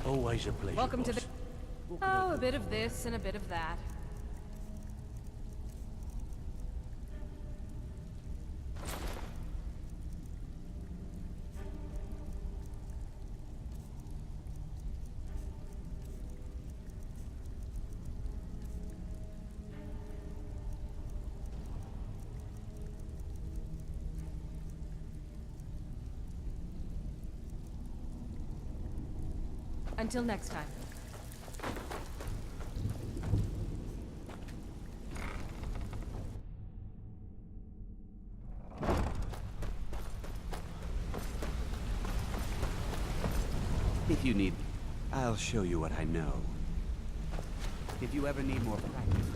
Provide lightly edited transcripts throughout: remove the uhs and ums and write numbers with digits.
Always a pleasure, Welcome to boss. the... Oh, a bit of this and a bit of that. Until next time. If you need, I'll show you what I know. If you ever need more practice.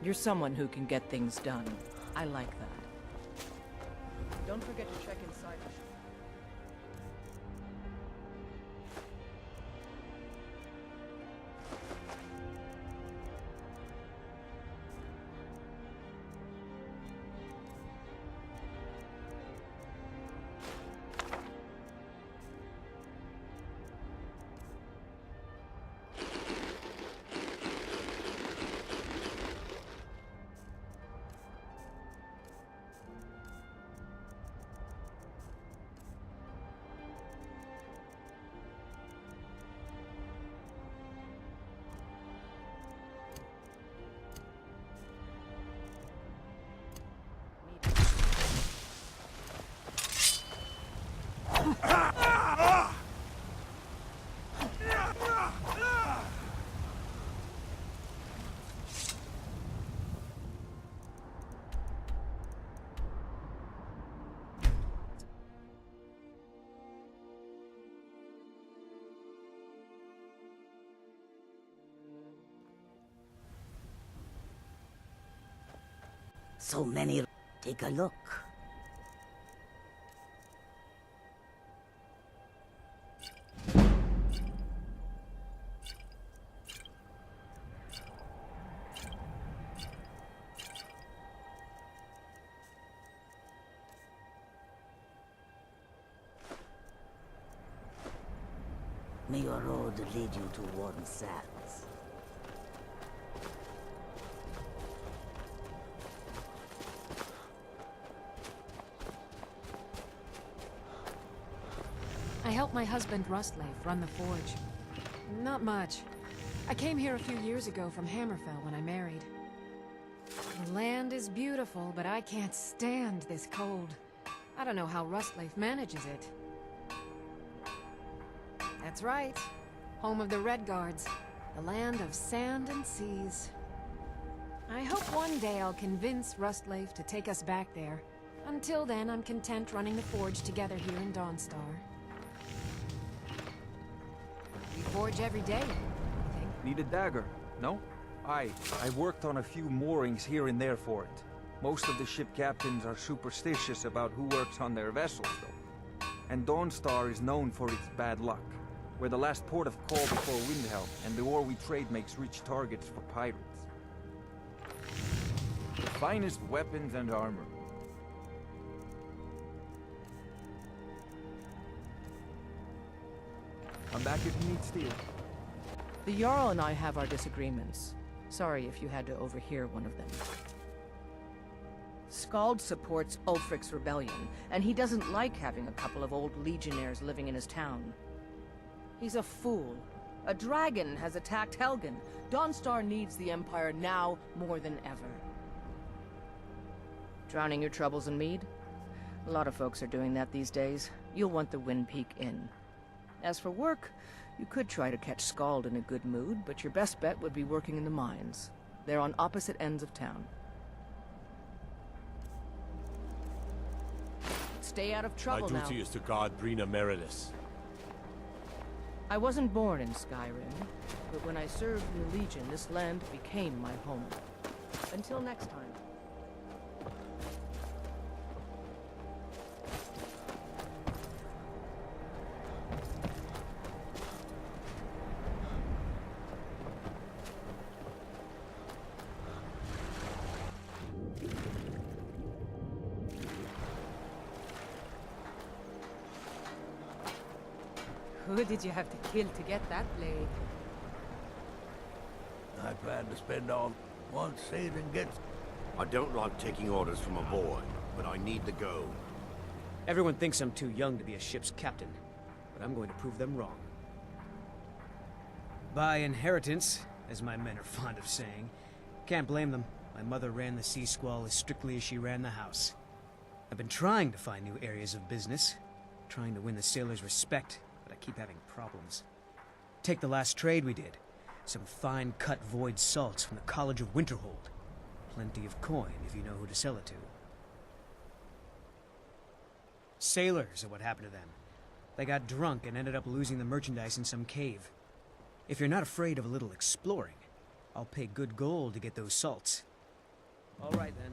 You're someone who can get things done. I like that. Don't forget to check inside the shop. So many. Take a look. May your road lead you to warm sands. I helped my husband Rustleif run the forge. Not much. I came here a few years ago from Hammerfell when I married. The land is beautiful, but I can't stand this cold. I don't know how Rustleif manages it. That's right. Home of the Redguards. The land of sand and seas. I hope one day I'll convince Rustleif to take us back there. Until then, I'm content running the forge together here in Dawnstar. We forge every day, I think. Need a dagger, no? I've worked on a few moorings here and there for it. Most of the ship captains are superstitious about who works on their vessels, though. And Dawnstar is known for its bad luck. We're the last port of call before Windhelm, and the ore we trade makes rich targets for pirates. The finest weapons and armor. I'm back if you need steel. The Jarl and I have our disagreements. Sorry if you had to overhear one of them. Skald supports Ulfric's rebellion, and he doesn't like having a couple of old legionnaires living in his town. He's a fool. A dragon has attacked Helgen. Dawnstar needs the Empire now more than ever. Drowning your troubles in mead? A lot of folks are doing that these days. You'll want the Wind Peak Inn. As for work, you could try to catch Skald in a good mood, but your best bet would be working in the mines. They're on opposite ends of town. Stay out of trouble now. My duty is to guard Brina Meredith. I wasn't born in Skyrim, but when I served in the Legion, this land became my home. Until next time. Who did you have to kill to get that blade? I plan to spend all once Satan gets... I don't like taking orders from a boy, but I need to go. Everyone thinks I'm too young to be a ship's captain, but I'm going to prove them wrong. By inheritance, as my men are fond of saying. Can't blame them. My mother ran the Sea Squall as strictly as she ran the house. I've been trying to find new areas of business, trying to win the sailors' respect, but I keep having problems. Take the last trade we did. Some fine cut void salts from the College of Winterhold. Plenty of coin if you know who to sell it to. Sailors are what happened to them. They got drunk and ended up losing the merchandise in some cave. If you're not afraid of a little exploring, I'll pay good gold to get those salts. All right then.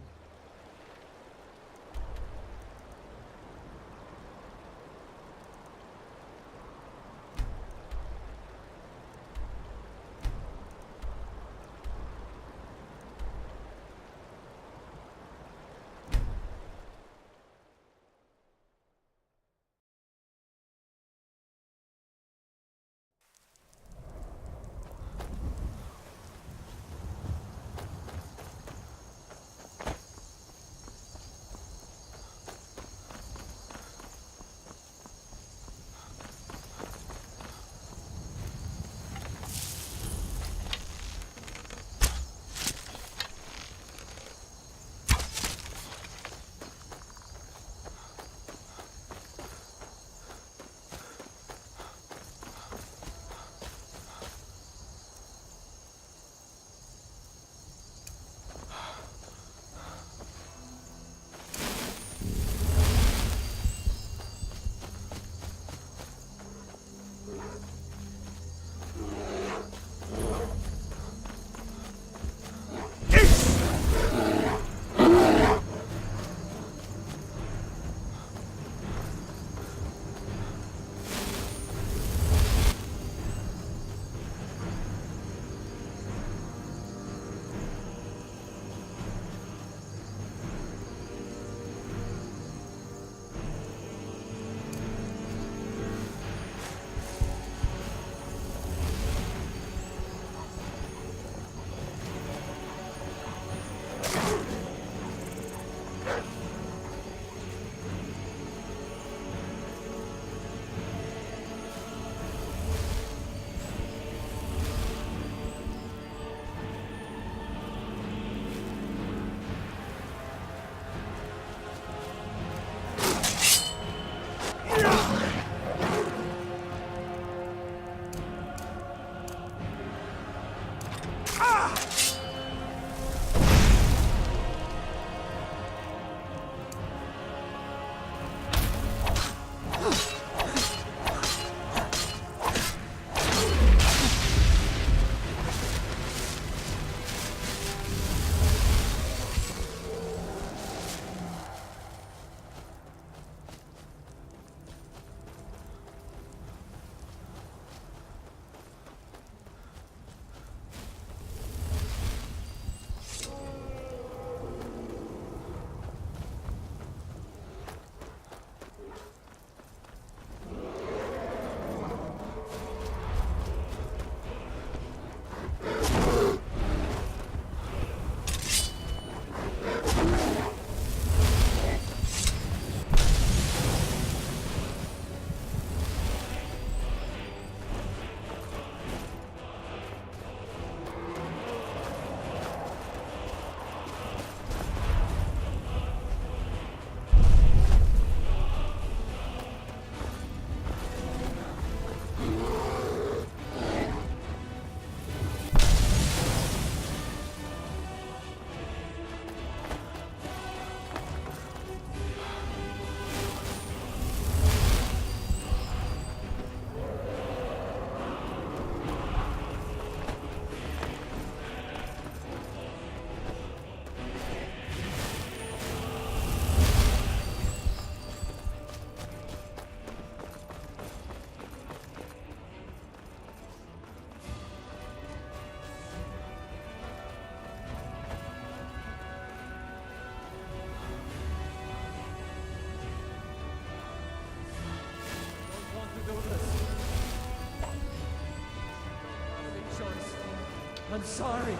I'm sorry.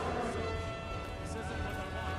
This isn't what I want.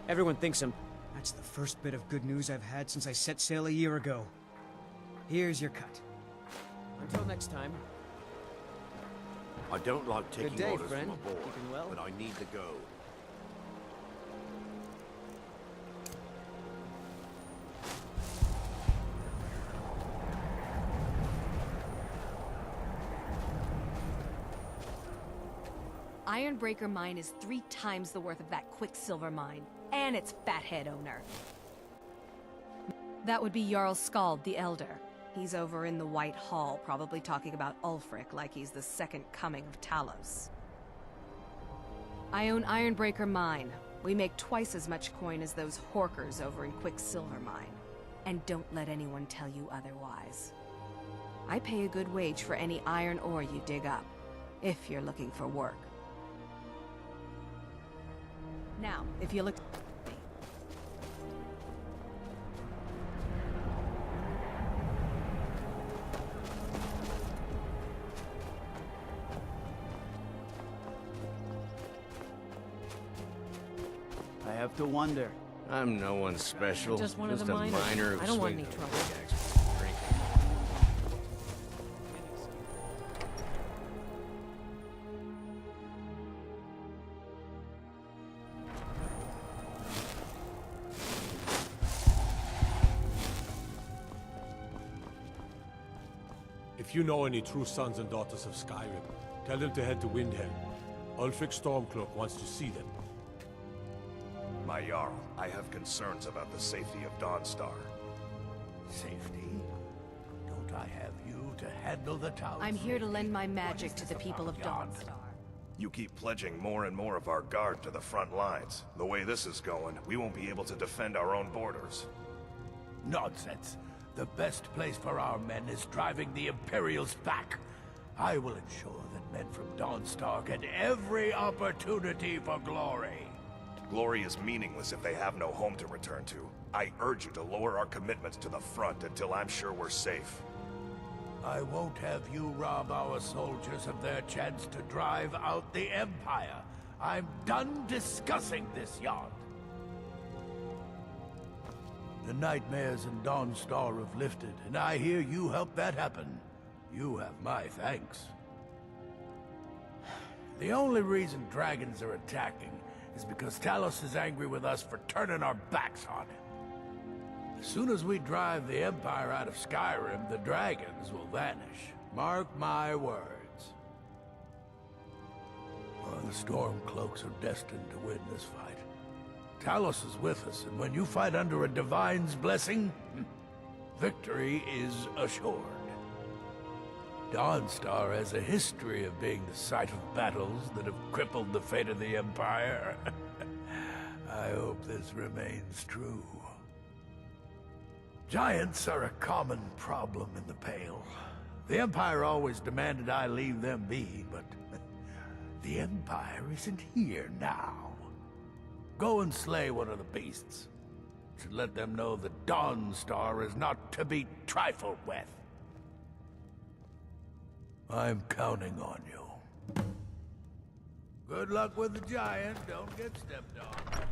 Everyone thinks I'm... That's the first bit of good news I've had since I set sail a year ago. Here's your cut. Until next time. I don't like taking day, orders friend. from a boy, Keeping well? but I need to go. Ironbreaker Mine is 3 times the worth of that Quicksilver Mine, and its fathead owner. That would be Jarl Skald the Elder. He's over in the White Hall, probably talking about Ulfric like he's the second coming of Talos. I own Ironbreaker Mine. We make twice as much coin as those horkers over in Quicksilver Mine. And don't let anyone tell you otherwise. I pay a good wage for any iron ore you dig up, if you're looking for work. Now, if you look... I have to wonder. I'm no one special. Just one of the a miners. miner who I don't want swings any the trouble. pickaxe for drinking. If you know any true sons and daughters of Skyrim, tell them to head to Windhelm. Ulfric Stormcloak wants to see them. My Jarl, I have concerns about the safety of Dawnstar. Safety? Don't I have you to handle the town? I'm here to lend my magic to the people of Dawnstar. You keep pledging more and more of our guard to the front lines. The way this is going, we won't be able to defend our own borders. Nonsense. The best place for our men is driving the Imperials back. I will ensure that men from Dawnstar get every opportunity for glory. Glory is meaningless if they have no home to return to. I urge you to lower our commitments to the front until I'm sure we're safe. I won't have you rob our soldiers of their chance to drive out the Empire. I'm done discussing this, Yard. The nightmares in Dawnstar have lifted, and I hear you helped that happen. You have my thanks. The only reason dragons are attacking is because Talos is angry with us for turning our backs on him. As soon as we drive the Empire out of Skyrim, the dragons will vanish. Mark my words. The Stormcloaks are destined to win this fight. Talos is with us, and when you fight under a Divine's blessing, victory is assured. Dawnstar has a history of being the site of battles that have crippled the fate of the Empire. I hope this remains true. Giants are a common problem in the Pale. The Empire always demanded I leave them be, but the Empire isn't here now. Go and slay one of the beasts. should let them know that Dawnstar is not to be trifled with. I'm counting on you. Good luck with the giant. Don't get stepped on.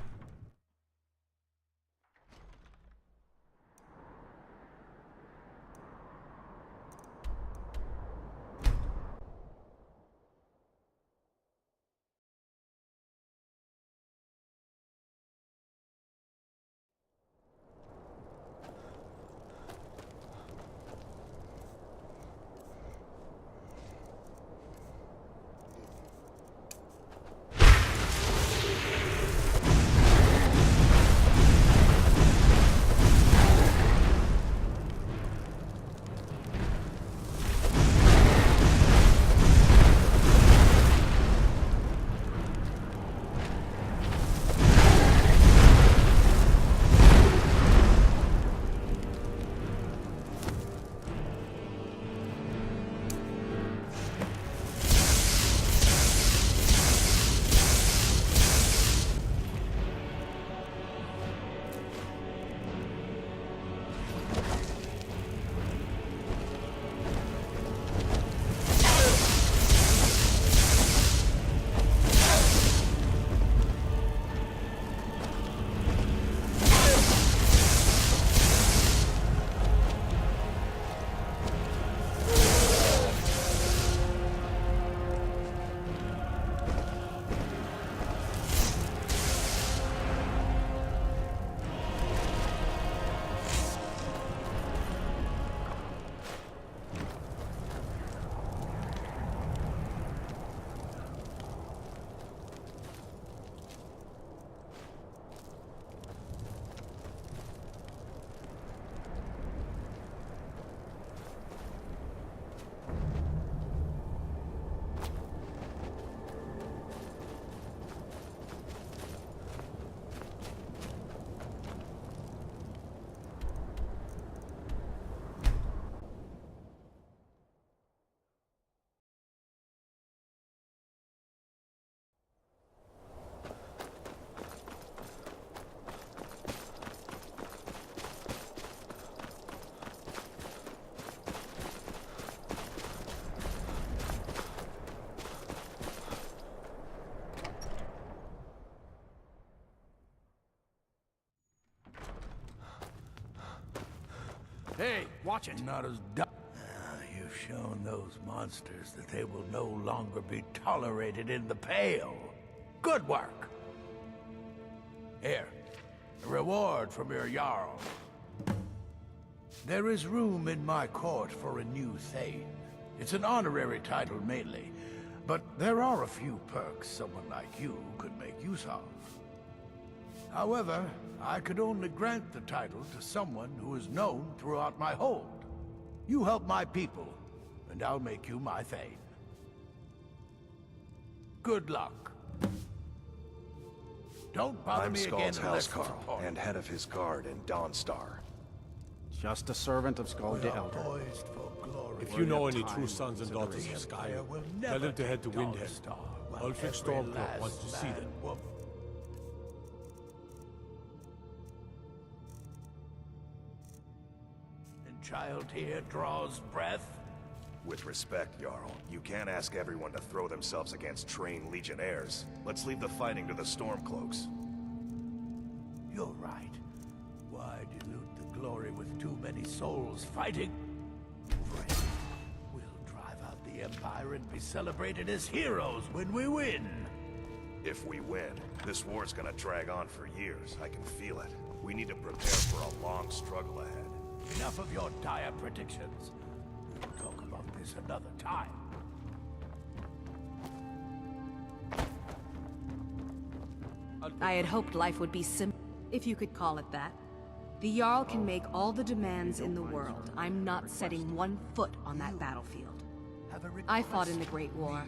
Hey, watch it. Not as dumb. You've shown those monsters that they will no longer be tolerated in the Pale. Good work. Here, a reward from your Jarl. There is room in my court for a new Thane. It's an honorary title mainly, but there are a few perks someone like you could make use of. However, I could only grant the title to someone who is known throughout my hold. You help my people, and I'll make you my Thane. Good luck. Don't bother me again unless it's important. And head of his guard in Dawnstar. Just a servant of Skull the Elder. Poised for glory. If you know any true sons and daughters of Skyrim, tell them to head to Windhelm. Ulfric Stormcloak wants to see them. And child here draws breath. With respect, Jarl, you can't ask everyone to throw themselves against trained legionnaires. Let's leave the fighting to the Stormcloaks. You're right. Why dilute the glory with too many souls fighting? Friend, we'll drive out the Empire and be celebrated as heroes when we win. If we win, this war's gonna drag on for years. I can feel it. We need to prepare for a long struggle ahead. Enough of your dire predictions. We'll talk about this another time. I had hoped life would be simple, if you could call it that. The Jarl can make all the demands in the world. I'm not setting one foot on that battlefield. I fought in the Great War.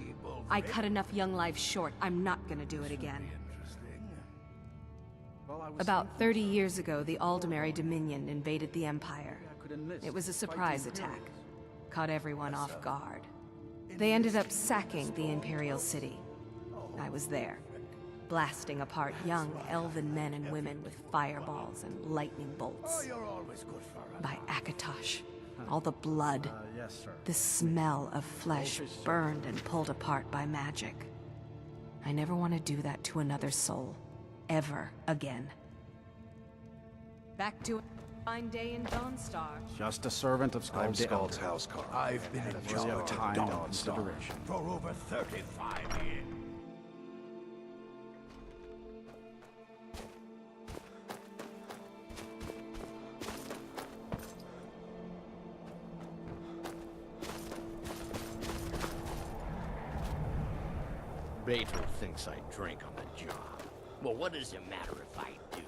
I cut enough young lives short. I'm not gonna do it again. About 30 years ago, the Aldemary Dominion invaded the Empire. It was a surprise attack. Caught everyone off guard. They ended up sacking the Imperial City. I was there. blasting apart young elven men and women with fireballs and lightning bolts. You're always good for a By Akatosh, all the blood, Yes, sir. the smell of flesh burned and pulled apart by magic. I never want to do that to another soul, ever again. Back to a fine day in Dawnstar. Just a servant of Skull I'm the Skull's Elder. housecarl. I've been in For your charge of time and Dawnstar consideration. for over 35 years. Bater thinks I drink on the job. Well, what does it matter if I do?